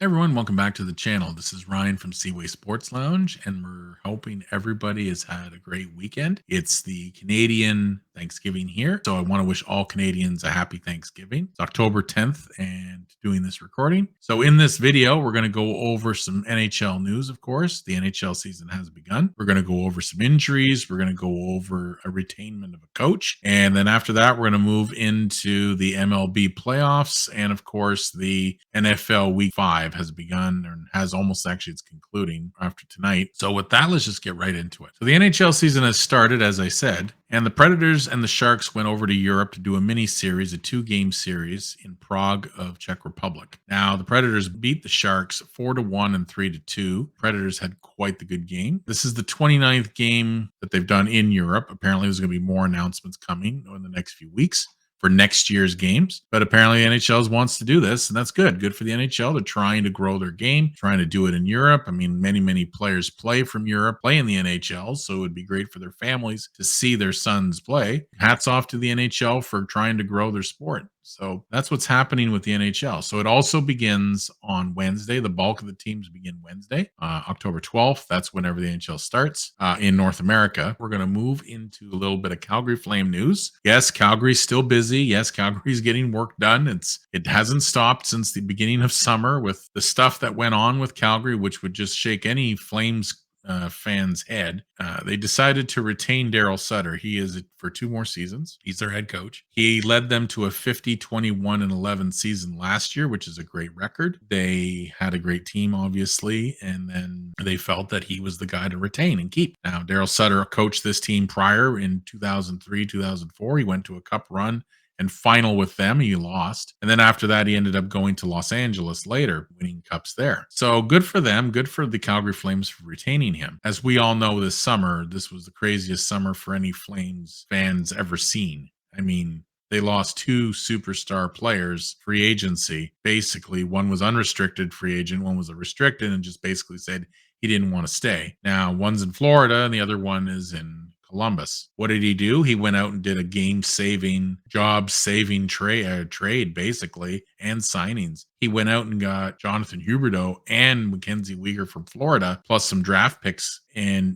Hey everyone, welcome back to the channel. This is Ryan from Seaway Sports Lounge, and we're hoping everybody has had a great weekend. It's the Canadian Thanksgiving here, so I want to wish all Canadians a happy Thanksgiving. It's October 10th, and doing this recording. So in this video, we're going to go over some NHL news, of course. The NHL season has begun. We're going to go over some injuries. We're going to go over a retainment of a coach. And then after that, we're going to move into the MLB playoffs. And of course, the NFL Week 5 has begun and has almost actually it's concluding after tonight. So with that, let's just get right into it. So the NHL season has started, as I said, and the Predators and the Sharks went over to Europe to do a mini series, a 2-game series in Prague of Czech Republic. Now, the Predators beat the Sharks 4-1 and 3-2. Predators had quite the good game. This is the 29th game that they've done in Europe. Apparently, there's going to be more announcements coming in the next few weeks for next year's games. But apparently the NHL wants to do this, and that's good. Good for the NHL. They're trying to grow their game, trying to do it in Europe. I mean, many players play from Europe, play in the NHL, so it would be great for their families to see their sons play. Hats off to the NHL for trying to grow their sport. So that's what's happening with the NHL. So it also begins on Wednesday. The bulk of the teams begin Wednesday, October 12th. That's whenever the NHL starts in North America. We're going to move into a little bit of Calgary Flame news. Yes, Calgary's still busy. Yes, Calgary's getting work done. It hasn't stopped since the beginning of summer with the stuff that went on with Calgary, which would just shake any Flames fans' head. They decided to retain Daryl Sutter. He is for 2 more seasons. He's their head coach. He led them to a 50-21-11 season last year, which is a great record. They had a great team, obviously, and then they felt that he was the guy to retain and keep. Now, Daryl Sutter coached this team prior in 2003, 2004. He went to a cup run and final with them. He lost. And then after that, he ended up going to Los Angeles later, winning cups there. So good for them. Good for the Calgary Flames for retaining him. As we all know, this summer, this was the craziest summer for any Flames fans ever seen. I mean, they lost 2 superstar players, free agency. Basically, one was unrestricted free agent, one was a restricted, and just basically said he didn't want to stay. Now, one's in Florida, and the other one is in Columbus. What did he do? He went out and did a game-saving, job-saving trade, basically, and signings. He went out and got Jonathan Huberdeau and Mackenzie Weegar from Florida, plus some draft picks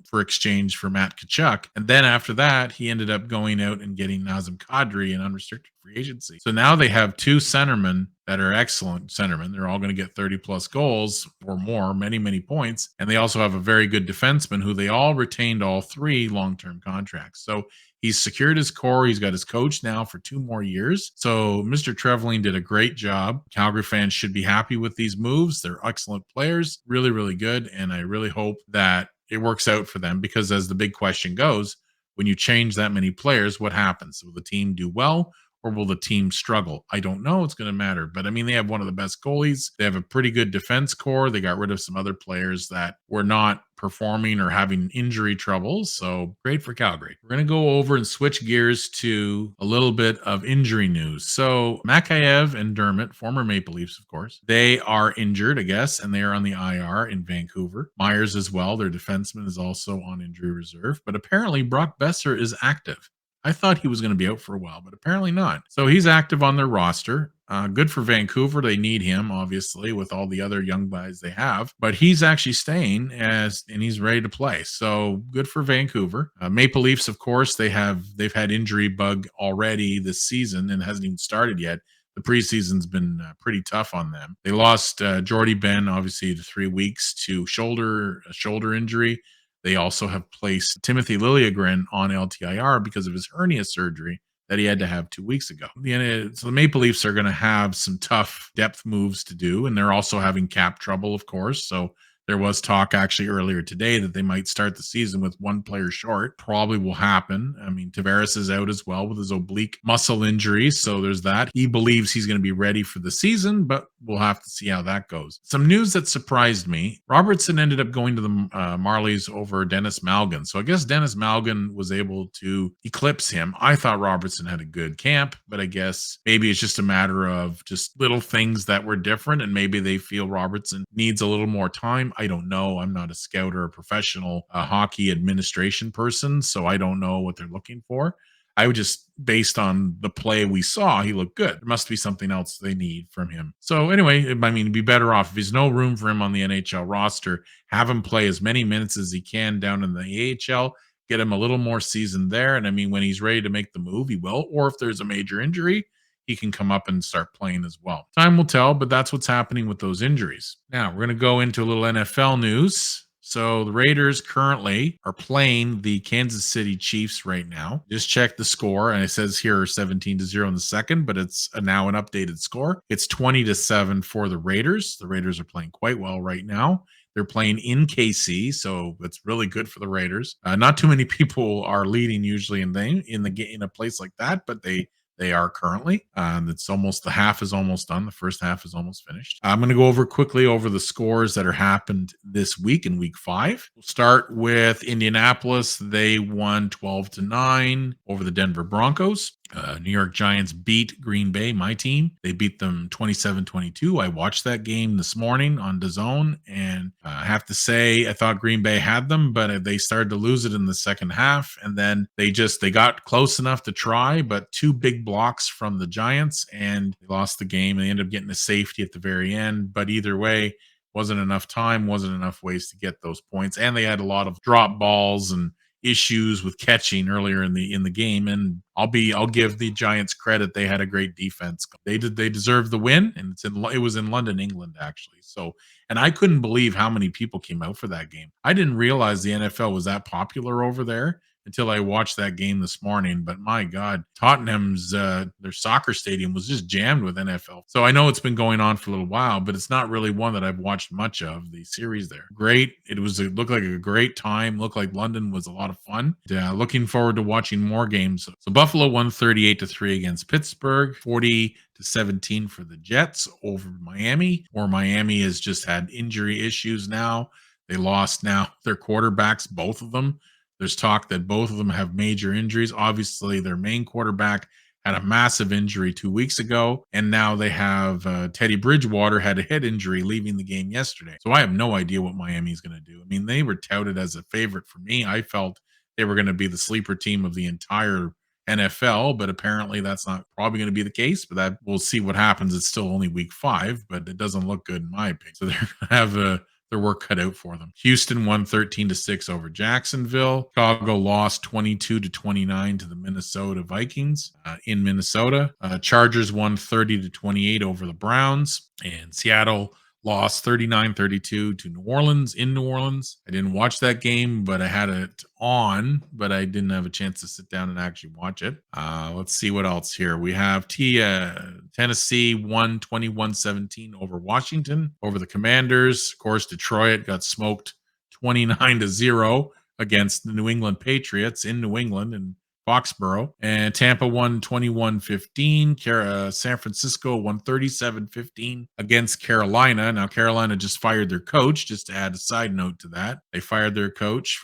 for exchange for Matt Tkachuk. And then after that, he ended up going out and getting Nazem Kadri in unrestricted free agency. So now they have 2 centermen that are excellent centermen. They're all going to get 30-plus goals or more, many points. And they also have a very good defenseman who they all retained all 3 long-term contracts. So he's secured his core. He's got his coach now for 2 more years. So Mr. Trevelin did a great job. Calgary fans should be happy with these moves. They're excellent players, really good. And I really hope that it works out for them, because as the big question goes, when you change that many players, what happens? Will the team do well, or will the team struggle? I don't know. It's going to matter. But I mean, they have one of the best goalies. They have a pretty good defense core. They got rid of some other players that were not performing or having injury troubles. So great for Calgary. We're going to go over and switch gears to a little bit of injury news. So Mikheyev and Dermott, former Maple Leafs, of course, they are injured, I guess, and they are on the IR in Vancouver. Myers as well, their defenseman, is also on injury reserve. But apparently Brock Boeser is active. I thought he was going to be out for a while, but apparently not. So he's active on their roster. Good for Vancouver. They need him, obviously, with all the other young guys they have. But he's actually staying and he's ready to play. So good for Vancouver. Maple Leafs, of course, they've had injury bug already this season and hasn't even started yet. The preseason's been pretty tough on them. They lost Jordy Benn, obviously, to 3 weeks to a shoulder injury. They also have placed Timothy Liljegren on LTIR because of his hernia surgery that he had to have 2 weeks ago. So the Maple Leafs are going to have some tough depth moves to do, and they're also having cap trouble, of course. So there was talk actually earlier today that they might start the season with 1 player short. Probably will happen. I mean, Tavares is out as well with his oblique muscle injury. So there's that. He believes he's going to be ready for the season, but we'll have to see how that goes. Some news that surprised me. Robertson ended up going to the Marlies over Dennis Malgin. So I guess Dennis Malgin was able to eclipse him. I thought Robertson had a good camp, but I guess maybe it's just a matter of just little things that were different, and maybe they feel Robertson needs a little more time. I don't know. I'm not a scout or a professional hockey administration person, so I don't know what they're looking for. I would just, based on the play we saw, he looked good. There must be something else they need from him. So anyway, I mean, it'd be better off if there's no room for him on the NHL roster, have him play as many minutes as he can down in the AHL, get him a little more seasoned there. And I mean, when he's ready to make the move, he will. Or if there's a major injury, he can come up and start playing as well. Time will tell, but that's what's happening with those injuries. Now, we're going to go into a little NFL news. So the Raiders currently are playing the Kansas City Chiefs right now. Just check the score, and it says here 17-0 in the second, but it's now an updated score. It's 20-7 for the Raiders. The Raiders are playing quite well right now. They're playing in KC, so it's really good for the Raiders. Not too many people are leading usually in a place like that, but they are currently. It's almost, the half is almost done. The first half is almost finished. I'm going to go quickly over the scores that are happened this week in week 5. We'll start with Indianapolis. They won 12-9 over the Denver Broncos. New York Giants beat Green Bay, my team. They beat them 27-22. I watched that game this morning on DAZN, and I have to say, I thought Green Bay had them, but they started to lose it in the second half, and then they got close enough to try, but 2 big blocks from the Giants, and they lost the game, and they ended up getting a safety at the very end. But either way, wasn't enough time, wasn't enough ways to get those points, and they had a lot of drop balls and issues with catching earlier in the game. And I'll give the Giants credit. They had a great defense. They deserved the win, and it was in London, England, actually. So, and I couldn't believe how many people came out for that game. I didn't realize the NFL was that popular over there until I watched that game this morning. But my God, Tottenham's their soccer stadium was just jammed with NFL. So I know it's been going on for a little while, but it's not really one that I've watched much of, the series there. Great. It looked like a great time. Looked like London was a lot of fun. Looking forward to watching more games. So Buffalo won 38-3 against Pittsburgh, 40-17 for the Jets over Miami, or Miami has just had injury issues now. They lost now their quarterbacks, both of them. There's talk that both of them have major injuries. Obviously, their main quarterback had a massive injury 2 weeks ago, and now they have Teddy Bridgewater had a head injury leaving the game yesterday. So I have no idea what Miami's going to do. I mean, they were touted as a favorite for me. I felt they were going to be the sleeper team of the entire NFL, but apparently that's not probably going to be the case. But that we'll see what happens. It's still only week 5, but it doesn't look good in my opinion. So they're going to have their work cut out for them. Houston won 13-6 over Jacksonville. Chicago lost 22-29 to the Minnesota Vikings in Minnesota. Chargers won 30-28 over the Browns, and Seattle lost 39-32 to New Orleans in New Orleans. I didn't watch that game, but I had it on, but I didn't have a chance to sit down and actually watch it. Let's see what else here. We have Tennessee won 21-17 over Washington, over the Commanders. Of course, Detroit got smoked 29-0 against the New England Patriots in New England, and Foxborough. And Tampa won 21-15. San Francisco won 37-15 against Carolina. Now, Carolina just fired their coach. Just to add a side note to that, they fired their coach.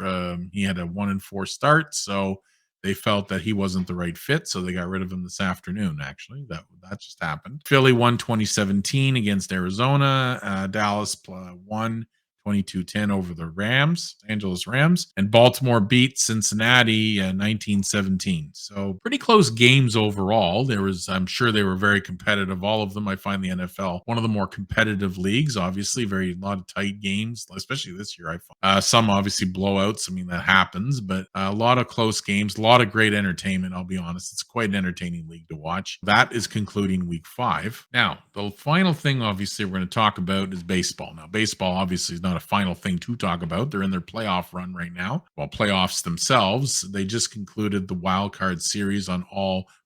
He had a 1-4 start, so they felt that he wasn't the right fit, so they got rid of him this afternoon. Actually, that just happened. Philly won 2017 against Arizona. Dallas won 22-10 over the Los Angeles Rams, and Baltimore beat Cincinnati 19-17. So pretty close games overall. I'm sure they were very competitive, all of them. I find the NFL one of the more competitive leagues, obviously, a lot of tight games, especially this year. I find some obviously blowouts. I mean, that happens, but a lot of close games, a lot of great entertainment. I'll be honest. It's quite an entertaining league to watch. That is concluding week 5. Now, the final thing, obviously, we're going to talk about is baseball. Now, baseball obviously is not a final thing to talk about. They're in their playoff run right now. Well, playoffs themselves, they just concluded the wild card series on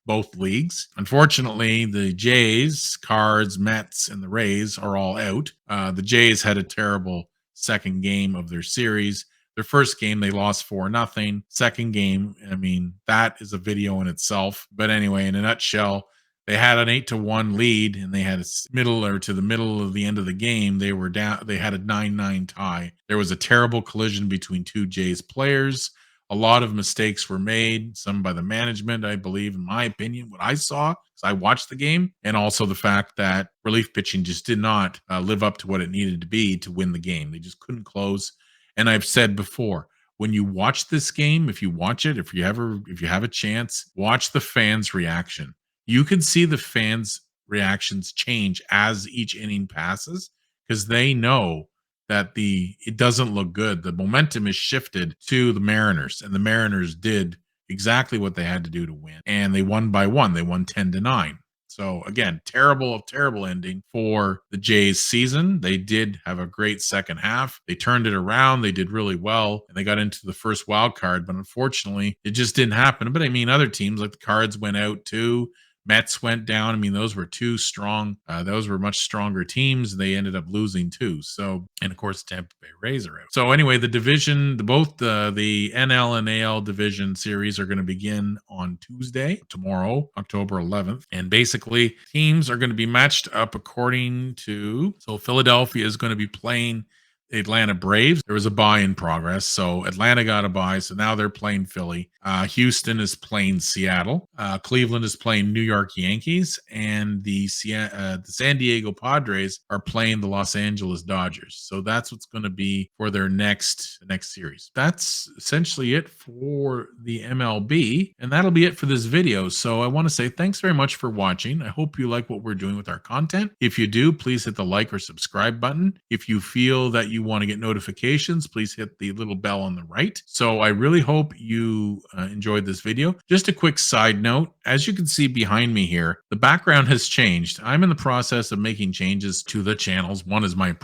both leagues. Unfortunately, the Jays, Cards, Mets, and the Rays are all out. The Jays had a terrible second game of their series. Their first game, they lost 4-0. Second game, I mean, that is a video in itself. But anyway, in a nutshell, they had an 8-1 lead, and they had to the middle of the end of the game. They were down. They had a 9-9 tie. There was a terrible collision between two Jays players. A lot of mistakes were made, some by the management, I believe, in my opinion, what I saw, because I watched the game, and also the fact that relief pitching just did not live up to what it needed to be to win the game. They just couldn't close. And I've said before, when you watch this game, if you watch it, if you have a chance, watch the fans' reaction. You can see the fans' reactions change as each inning passes because they know that it doesn't look good. The momentum is shifted to the Mariners, and the Mariners did exactly what they had to do to win. And they won by one. They won 10-9. So again, terrible ending for the Jays season. They did have a great second half. They turned it around. They did really well, and they got into the first wild card. But unfortunately, it just didn't happen. But I mean, other teams like the Cards went out too. Mets went down. I mean, those were two strong. Those were much stronger teams. They ended up losing too. So, and of course, Tampa Bay Rays are out. So anyway, the division, both the NL and AL division series are going to begin on Tuesday, tomorrow, October 11th, and basically teams are going to be matched up according to. So Philadelphia is going to be playing the Atlanta Braves. There was a bye in progress, so Atlanta got a bye, so now they're playing Philly. Houston is playing Seattle. Cleveland is playing New York Yankees, and the San Diego Padres are playing the Los Angeles Dodgers. So that's what's going to be for their next series. That's essentially it for the MLB, and that'll be it for this video. So I want to say thanks very much for watching. I hope you like what we're doing with our content. If you do, please hit the like or subscribe button. If you feel that you want to get notifications, please hit the little bell on the right. So I really hope you enjoyed this video. Just a quick side note, as you can see behind me here, the background has changed. I'm in the process of making changes to the channels. One is my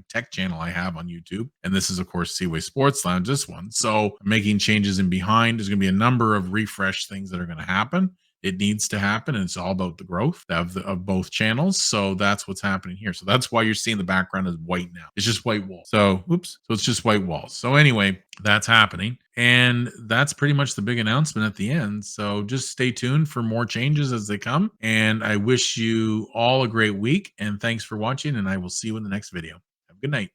tech channel I have on YouTube, and this is of course Seaway Sports Lounge, this one. So I'm making changes in behind. There's going to be a number of refresh things that are going to happen. It needs to happen, and it's all about the growth of both channels. So that's what's happening here. So that's why you're seeing the background is white now. It's just white walls. So it's just white walls. So anyway, that's happening, and that's pretty much the big announcement at the end. So just stay tuned for more changes as they come, and I wish you all a great week, and thanks for watching, and I will see you in the next video. Have a good night.